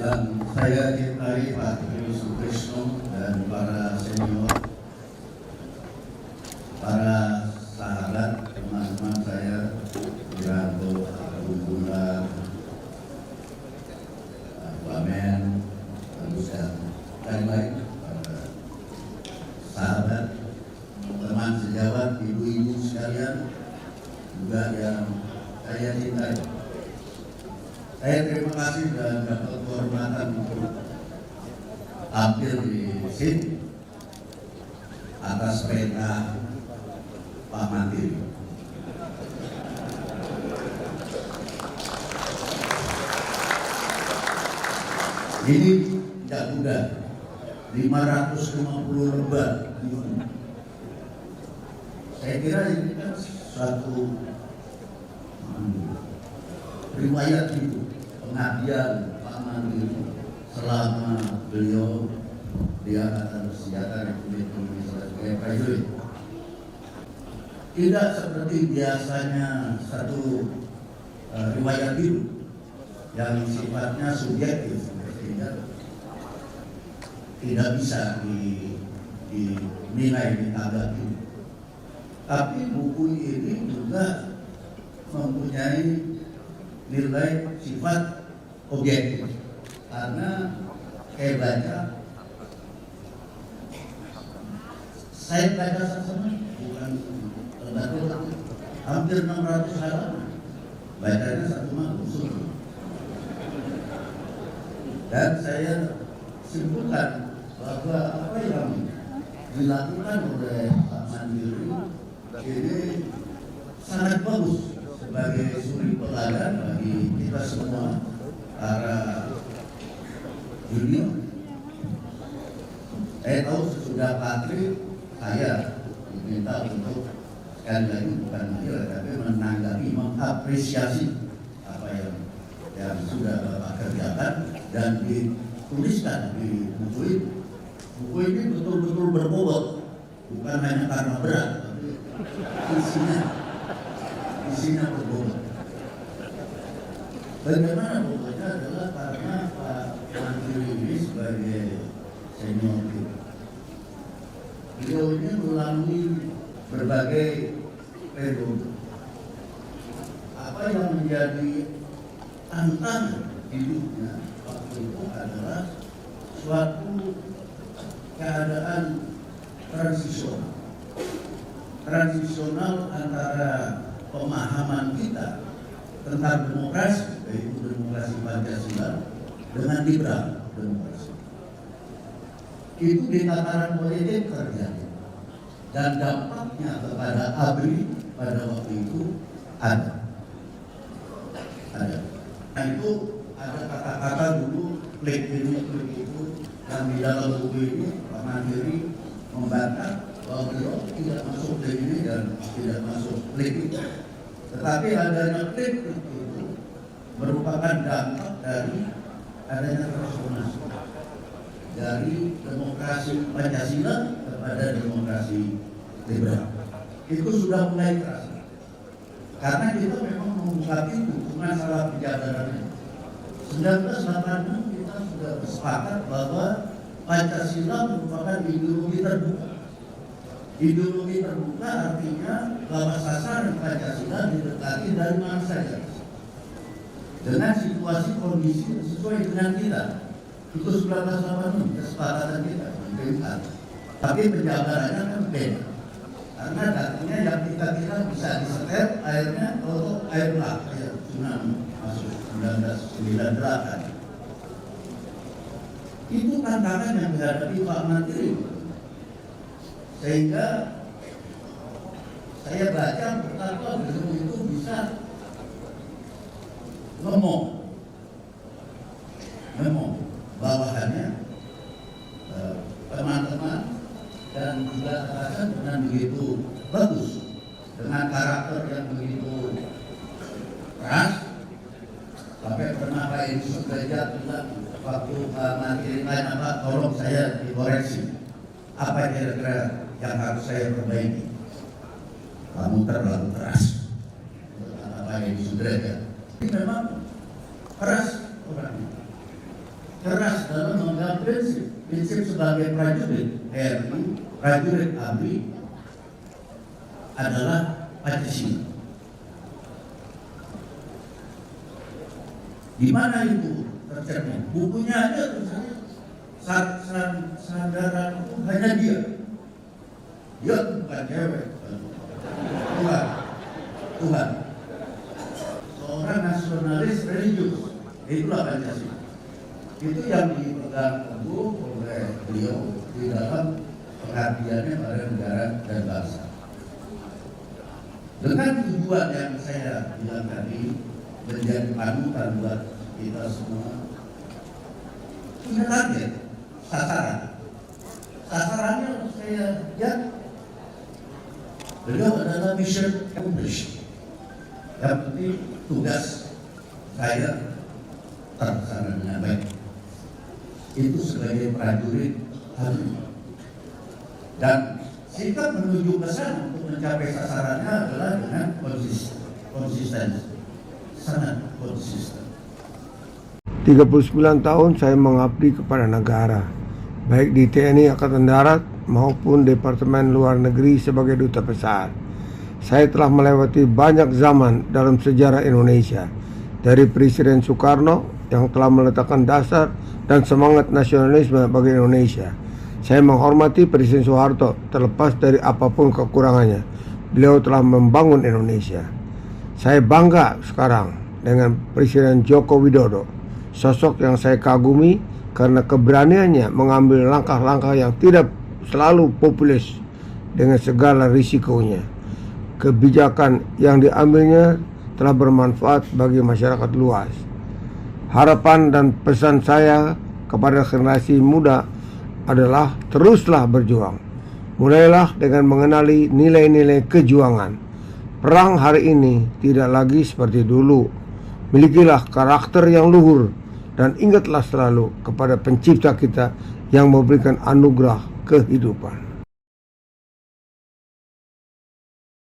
Yang saya cintai Pak Tri Sutrisno dan para senior, para sahabat, teman-teman saya, Wiranto, Bunda, Wamen, dan lain, para sahabat, teman sejawat, ibu-ibu sekalian, juga yang saya cintai. Saya terima kasih dan dapat kehormatan untuk hampir di sini atas perintah Pak Mandiri. Ini tidak mudah, 550 lembar. Saya kira ini kan satu riwayat hidup pengabdian Pak Mandiri selama beliau di Angkatan Bersenjata Republik Indonesia sebagai prajurit. Tidak seperti biasanya satu riwayat hidup yang sifatnya subjektif, sehingga tidak bisa dinilai, ditanggapi. Tapi buku ini juga mempunyai nilai sifat objektif karena hebatnya saya baca sama bukan hampir 600 halaman, bacanya satu malam dan saya simpulkan bahwa apa yang dilakukan oleh Pak Mandiri ini sangat bagus sebagai suri teladan bagi kita semua para junior. Saya tahu sesudah Patri saya diminta untuk sekali lagi bukan menilai tapi menanggapi, mengapresiasi apa yang sudah Bapak kerjakan dan dituliskan di buku ini. Buku ini betul-betul berbobot, bukan hanya karena berat, tapi isinya berbobot. Bagaimana bobotnya adalah karena Pak Mandiri ini sebagai senior kita. Beliau ini melalui berbagai periode. Apa yang menjadi tantangan hidupnya waktu itu adalah suatu keadaan transisional antara pemahaman kita tentang demokrasi, yaitu demokrasi Pancasila, dengan liberal demokrasi. Itu di tataran politik terjadi dan dampaknya kepada ABRI pada waktu itu ada. Nah itu ada kata-kata dulu klik ini klik itu, dan di dalam buku ini Pak Mandiri membantah bahwa beliau tidak masuk klik ini dan tidak masuk klik itu. Tetapi adanya klik itu merupakan dampak dari adanya transformasi dari demokrasi Pancasila kepada demokrasi liberal. Itu sudah mulai terasa. Karena kita memang membuka pintu, bukan salah penjabarannya. 1986 kita sudah bersepakat bahwa Pancasila merupakan ideologi terbuka. Ideologi terbuka artinya bahwa sasaran Pancasila didekati dari mana saja dengan situasi kondisi sesuai dengan kita. Itu 1986 kesepakatan kita. Tapi penjabarannya kan beda. Karena datanya yang kita bisa disetel airnya untuk air laut, tsunami masuk 1998. Itu tantangan yang dihadapi Pak Mandiri. Sehingga saya baca betapa beliau itu bisa ngomong bawahannya teman-teman dan juga atasan dengan begitu bagus, dengan karakter yang begitu keras. Sampai pernah Pak Edi Sudrajat bilang waktu Pak Mandiri tanya, Pak tolong saya dikoreksi, apa kira-kira yang harus saya perbaiki? Kamu terlalu keras, kata Pak Edi Sudrajat. Ini memang keras orangnya. keras dalam memegang prinsip sebagai prajurit RI, prajurit ABRI adalah Pancasila. Di mana itu tercermin? Bukunya aja tulisannya sandaran itu hanya dia. Dia bukan cewek. Tuhan. Seorang nasionalis religius. Itulah Pancasila. Itu yang dipegang teguh oleh beliau di dalam pengabdiannya pada negara dan bangsa. Dengan tujuan yang saya bilang tadi, menjadi panutan buat kita semua, punya target, sasaran. Sasarannya saya lihat, beliau adalah mission accomplished. Yang penting tugas saya terlaksana dengan baik. Itu sebagai prajurit ABRI. Dan sikap menuju ke sana untuk mencapai sasarannya adalah dengan konsistensi. Sangat konsisten. 39 tahun saya mengabdi kepada negara, baik di TNI Angkatan Darat maupun Departemen Luar Negeri sebagai duta besar. Saya telah melewati banyak zaman dalam sejarah Indonesia, dari Presiden Soekarno yang telah meletakkan dasar dan semangat nasionalisme bagi Indonesia. Saya menghormati Presiden Soeharto terlepas dari apapun kekurangannya. Beliau telah membangun Indonesia. Saya bangga sekarang dengan Presiden Joko Widodo, sosok yang saya kagumi karena keberaniannya mengambil langkah-langkah yang tidak selalu populis dengan segala risikonya. Kebijakan yang diambilnya telah bermanfaat bagi masyarakat luas. Harapan dan pesan saya kepada generasi muda adalah teruslah berjuang. Mulailah dengan mengenali nilai-nilai kejuangan. Perang hari ini tidak lagi seperti dulu. Milikilah karakter yang luhur dan ingatlah selalu kepada pencipta kita yang memberikan anugerah kehidupan.